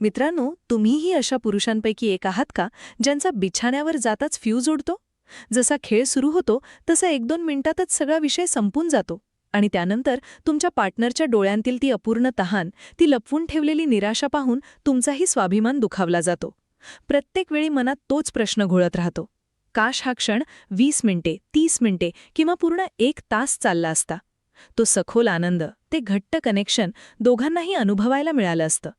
मित्रांनो, तुम्हीही अशा पुरुषांपैकी एक आहात का ज्यांचा बिछाण्यावर जाताच फ्यूज उडतो? जसा खेळ सुरू होतो तसा 1-2 मिनिटातच सगळा विषय संपून जातो आणि त्यानंतर तुमच्या पार्टनरच्या डोळ्यांतील ती अपूर्ण तहान, ती लपवून ठेवलेली निराशा पाहून तुमचाही स्वाभिमान दुखावला जातो. प्रत्येक वेळी मनात तोच प्रश्न घोळत राहतो. काश हा क्षण 20 मिनिटे, 30 मिनिटे किंवा पूर्ण 1 तास चालला असता. तो सखोल आनंद, ते घट्ट कनेक्शन दोघांनाही अनुभवायला मिळालं असतं.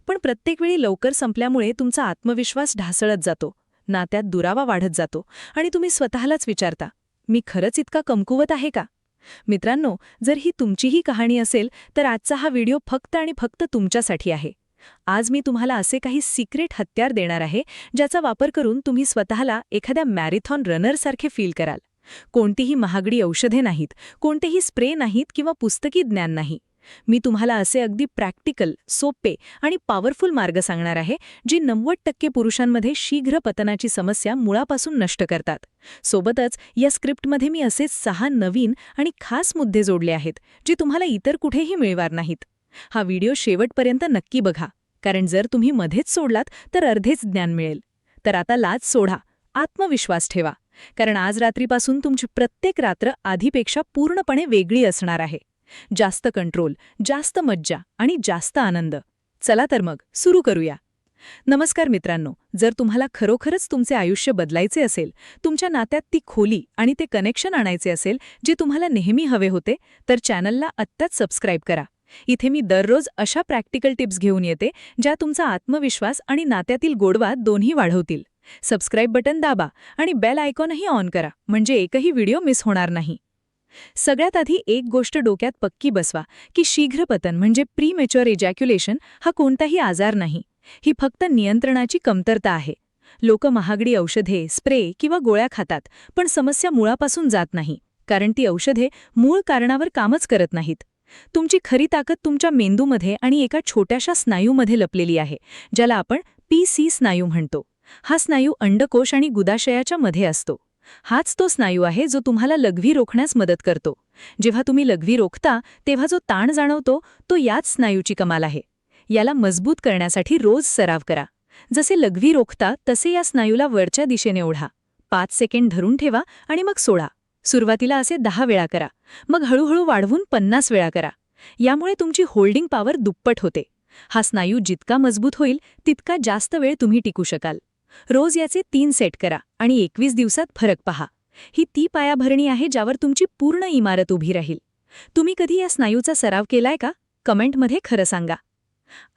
पण प्रत्येक वेळी लवकर संपल्यामुळे तुमचा आत्मविश्वास ढासळत जातो, नात्यात दुरावा वाढत जातो आणि तुम्ही स्वतःलाच विचारता, मी खरंच इतका कमकुवत आहे का? मित्रांनो, जर ही तुमचीही कहाणी असेल तर आजचा हा व्हिडिओ फक्त आणि फक्त तुमच्यासाठी आहे. आज मी तुम्हाला असे काही सिक्रेट हत्यार देणार आहे ज्याचा वापर करून तुम्ही स्वतःला एखाद्या मॅरेथॉन रनरसारखे फील कराल. कोणतीही महागडी औषधे नाहीत, कोणतेही स्प्रे नाहीत किंवा पुस्तकी ज्ञान नाही. मी तुम्हाला असे अगदी प्रॅक्टिकल, सोपे आणि पॉवरफुल मार्ग सांगणार आहे जे 90% पुरुषांमध्ये शीघ्र पतनाची समस्या मुळापासून नष्ट करतात. सोबतच या स्क्रिप्टमध्ये मी असेच 6 नवीन आणि खास मुद्दे जोडले आहेत जे तुम्हाला इतर कुठेही मिळणार नाहीत. हा व्हिडिओ शेवटपर्यंत नक्की बघा, कारण जर तुम्ही मध्येच सोडलात तर अर्धेच ज्ञान मिळेल. तर आता लाज सोडा, आत्मविश्वास ठेवा, कारण आज रात्रीपासून तुमची प्रत्येक रात्र आधीपेक्षा पूर्णपणे वेगळी असणार आहे. जास्त कंट्रोल, जास्त मज्जा आणि जास्त आनंद. चला तर मग सुरू करूया. नमस्कार मित्रांनो, जर तुम्हाला खरोखरच तुमचे आयुष्य बदलायचे असेल, तुमच्या नात्यात ती खोली आणि ते कनेक्शन आणायचे असेल जे तुम्हाला नेहमी हवे होते, तर चॅनलला आत्ताच सबस्क्राईब करा. इथे मी दररोज अशा प्रॅक्टिकल टिप्स घेऊन येते ज्या तुमचा आत्मविश्वास आणि नात्यातील गोडवा दोन्ही वाढवतील. सबस्क्राईब बटन दाबा आणि बेल आयकॉनही ऑन करा, म्हणजे एकही व्हिडिओ मिस होणार नाही. सगळ्यात आधी एक गोष्ट डोक्यात पक्की बसवा की शीघ्रपतन म्हणजे प्रीमॅच्युअर इजॅक्युलेशन हा कोणताही आजार नाही. ही फक्त नियंत्रणाची कमतरता आहे. लोक महागडी औषधे, स्प्रे किंवा गोळ्या खातात, पण समस्या मुळापासून जात नाही, कारण ती औषधे मूळ कारणावर कामच करत नाहीत. तुमची खरी ताकद तुमच्या मेंदूमध्ये आणि एका छोट्याशा स्नायूमध्ये लपलेली आहे, ज्याला आपण PC स्नायू म्हणतो. हा स्नायू अंडकोश आणि गुदाशयाच्या मध्ये असतो. हाच तो स्नायू आहे जो तुम्हाला लघवी रोखण्यास मदत करतो. जेव्हा तुम्ही लघवी रोखता तेव्हा जो ताण जाणवतो तो याच स्नायूची कमाल आहे. याला मजबूत करण्यासाठी रोज सराव करा. जसे लघवी रोखता तसे या स्नायूला वरच्या दिशेने ओढा. 5 सेकंड धरून ठेवा आणि मग सोडा. सुरुवातीला असे 10 वेळा करा, मग हळूहळू वाढवून 50 वेळा करा. यामुळे तुमची होल्डिंग पॉवर दुप्पट होते. हा स्नायू जितका मजबूत होईल तितका जास्त वेळ तुम्ही टिकू शकाल. रोज याचे 3 सेट करा आणि 21 दिवसात फरक पहा. ही ती पायाभरणी आहे ज्यावर तुमची पूर्ण इमारत उभी राहील. तुम्ही कधी या स्नायूचा सराव केलाय का? कमेंटमध्ये खरं सांगा.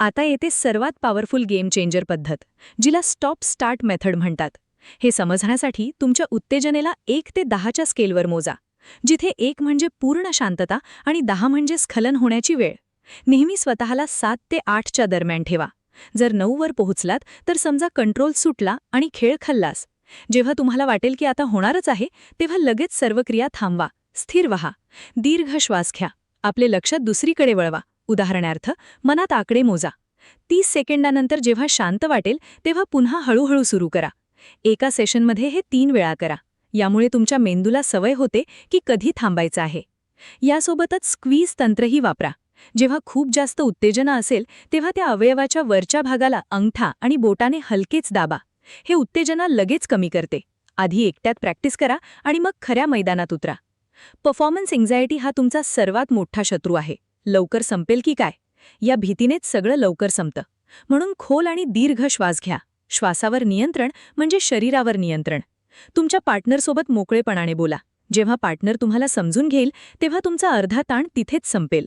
आता येते सर्वात पॉवरफुल गेम चेंजर पद्धत, जिला स्टॉप स्टार्ट मेथड म्हणतात. हे समजण्यासाठी तुमच्या उत्तेजनेला 1 ते 10च्या स्केलवर मोजा, जिथे 1 म्हणजे पूर्ण शांतता आणि 10 म्हणजे स्खलन होण्याची वेळ. नेहमी स्वतःला 7 ते 8च्या दरम्यान ठेवा. जर 9 वर पोहोचलात तर समजा कंट्रोल सुटला आणि खेळ खल्लास. जेव्हा तुम्हाला वाटेल की आता होणारच आहे, तेव्हा लगेच सर्व क्रिया थांबवा, स्थिर व्हा, दीर्घ श्वास घ्या, आपले लक्ष दुसरीकडे वळवा. उदाहरणार्थ, मनात आकडे मोजा. 30 सेकंदानंतर जेव्हा शांत वाटेल तेव्हा पुन्हा हळूहळू सुरू करा. एका सेशनमध्ये हे 3 वेळा करा. यामुळे तुमच्या मेंदूला सवय होते की कधी थांबायचं आहे. यासोबतच स्क्वीज तंत्रही वापरा. जेव्हा खूप जास्त उत्तेजना असेल तेव्हा त्या अवयवाच्या वरच्या भागाला अंगठा आणि बोटाने हलकेच दाबा. हे उत्तेजना लगेच कमी करते. आधी एकट्यात प्रॅक्टिस करा आणि मग खऱ्या मैदानात उतरा. परफॉर्मन्स एन्झायटी हा तुमचा सर्वात मोठा शत्रू आहे. लवकर संपेल की काय, या भीतीनेच सगळं लवकर संपतं. म्हणून खोल आणि दीर्घ श्वास घ्या. श्वासावर नियंत्रण म्हणजे शरीरावर नियंत्रण. तुमच्या पार्टनरसोबत मोकळेपणाने बोला. जेव्हा पार्टनर तुम्हाला समजून घेईल तेव्हा तुमचा अर्धा ताण तिथेच संपेल.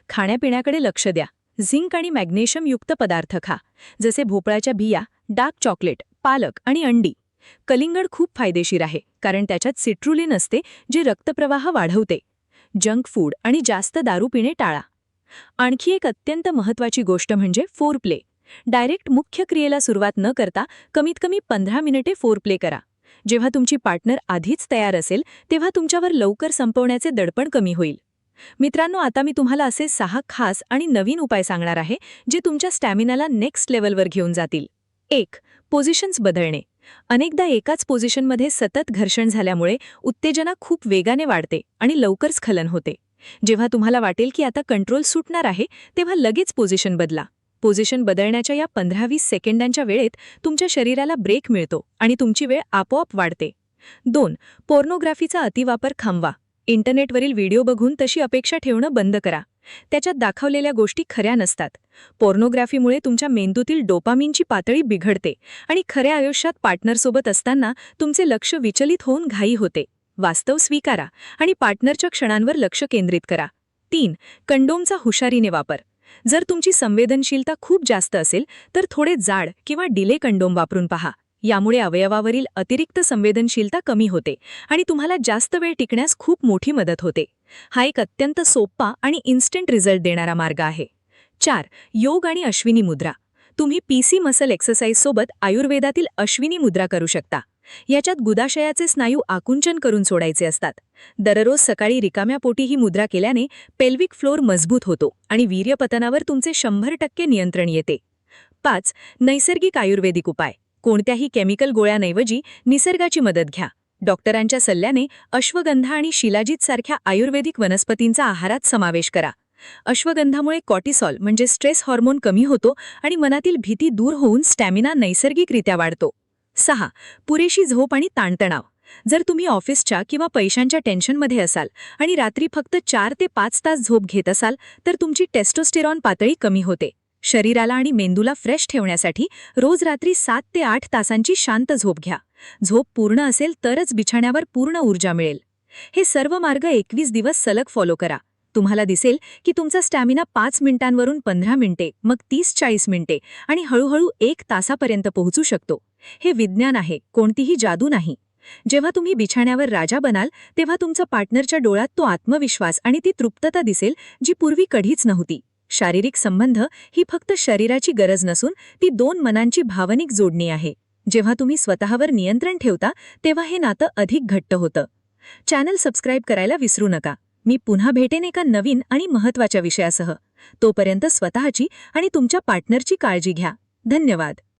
खाण्यापिण्याकडे लक्ष द्या. झिंक आणि मॅग्नेशियम युक्त पदार्थ खा, जसे भोपळ्याच्या बिया, डार्क चॉकलेट, पालक आणि अंडी. कलिंगड खूप फायदेशीर आहे, कारण त्याच्यात सिट्रुलिन असते जे रक्तप्रवाह वाढवते. जंक फूड आणि जास्त दारू पिणे टाळा. आणखी एक अत्यंत महत्त्वाची गोष्ट म्हणजे फोरप्ले. डायरेक्ट मुख्य क्रियेला सुरुवात न करता कमीत कमी 15 मिनिटे फोरप्ले करा. जेव्हा तुमची पार्टनर आधीच तयार असेल तेव्हा तुमच्यावर लवकर संपवण्याचे दडपण कमी होईल. मित्रांनो, आता मी तुम्हाला असे 6 खास आणि नवीन उपाय सांगणार आहे जे तुमच्या स्टॅमिनाला नेक्स्ट लेवलवर घेऊन जातील. 1. पोझिशन्स बदलणे. अनेकदा एकाच पोझिशनमध्ये सतत घर्षण झाल्यामुळे उत्तेजना खूप वेगाने वाढते आणि लवकर स्खलन होते. जेव्हा तुम्हाला वाटेल की आता कंट्रोल सुटणार आहे तेव्हा लगेच पोझिशन बदला. पोझिशन बदलण्याच्या या 15-20 सेकंदांच्या वेळेत तुमच्या शरीराला ब्रेक मिळतो आणि तुमची वेळ आपोआप वाढते. 2. पोर्नोग्राफीचा अतिवापर थांबवा. इंटरनेटवरील व्हिडिओ बघून तशी अपेक्षा ठेवणं बंद करा. त्याच्यात दाखवलेल्या गोष्टी खऱ्या नसतात. पोर्नोग्राफीमुळे तुमच्या मेंदूतील डोपामिनची पातळी बिघडते आणि खऱ्या आयुष्यात पार्टनरसोबत असताना तुमचे लक्ष विचलित होऊन घाई होते. वास्तव स्वीकारा आणि पार्टनरच्या क्षणांवर लक्ष केंद्रित करा. 3. कंडोमचा हुशारीने वापर. जर तुमची संवेदनशीलता खूप जास्त असेल तर थोडे जाड किंवा डिले कंडोम वापरून पहा. यामुळे अवयवावरील अतिरिक्त संवेदनशीलता कमी होते आणि तुम्हाला जास्त वेळ टिकण्यास खूप मोठी मदत होते. हा एक अत्यंत सोपा आणि इन्स्टंट रिझल्ट देणारा मार्ग आहे. 4. योग आणि अश्विनी मुद्रा. तुम्ही पीसी मसल एक्सरसाइजसोबत आयुर्वेदातील अश्विनी मुद्रा करू शकता. याच्यात गुदाशयाचे स्नायू आकुंचन करून सोडायचे असतात. दररोज सकाळी रिकाम्या पोटी ही मुद्रा केल्याने पेल्विक फ्लोर मजबूत होतो आणि वीर्यपतनावर तुमचे 100% नियंत्रण येते. 5. नैसर्गिक आयुर्वेदिक उपाय. कोणत्याही केमिकल गोळ्यांऐवजी निसर्गाची मदत घ्या. डॉक्टरांच्या सल्ल्याने अश्वगंधा आणि शिलाजीत सारख्या आयुर्वेदिक वनस्पतींचा आहारात समावेश करा. अश्वगंधामुळे कॉर्टिसॉल म्हणजे स्ट्रेस हार्मोन कमी होतो आणि मनातील भीती दूर होऊन स्टॅमिना नैसर्गिकरित्या वाढतो. 6. पुरेशी झोप आणि ताणतणाव. जर तुम्ही ऑफिसच्या किंवा पैशांच्या टेन्शनमध्ये असाल आणि रात्री फक्त 4 ते 5 तास झोप घेत असाल तर तुमची टेस्टोस्टेरॉन पातळी कमी होते. शरीराला आणि मेंदूला फ्रेश ठेवण्यासाठी रोज रात्री 7 ते 8 तासांची शांत झोप घ्या. झोप पूर्ण असेल तरच बिछाण्यावर पूर्ण ऊर्जा मिळेल. हे सर्व मार्ग 21 दिवस सलग फॉलो करा. तुम्हाला दिसेल की तुमचा स्टॅमिना 5 मिनिटांवरून 15 मिनिटे, मग 30-40 मिनिटे आणि हळूहळू 1 तासापर्यंत पोहोचू शकतो. हे विज्ञान आहे, कोणतीही जादू नाही. जेव्हा तुम्ही बिछाण्यावर राजा बनाल तेव्हा तुमचा पार्टनरच्या डोळ्यात तो आत्मविश्वास आणि ती तृप्तता दिसेल जी पूर्वी कधीच नव्हती. शारीरिक संबंध ही फक्त शरीराची गरज नसून ती 2 मनांची भावनिक जोडणी आहे. जेव्हा तुम्ही स्वतःवर नियंत्रण ठेवता तेव्हा हे नातं अधिक घट्ट होतं. चॅनल सबस्क्राईब करायला विसरू नका. मी पुन्हा भेटेन एका नवीन आणि महत्त्वाच्या विषयासह. तोपर्यंत स्वतःची आणि तुमच्या पार्टनरची काळजी घ्या. धन्यवाद.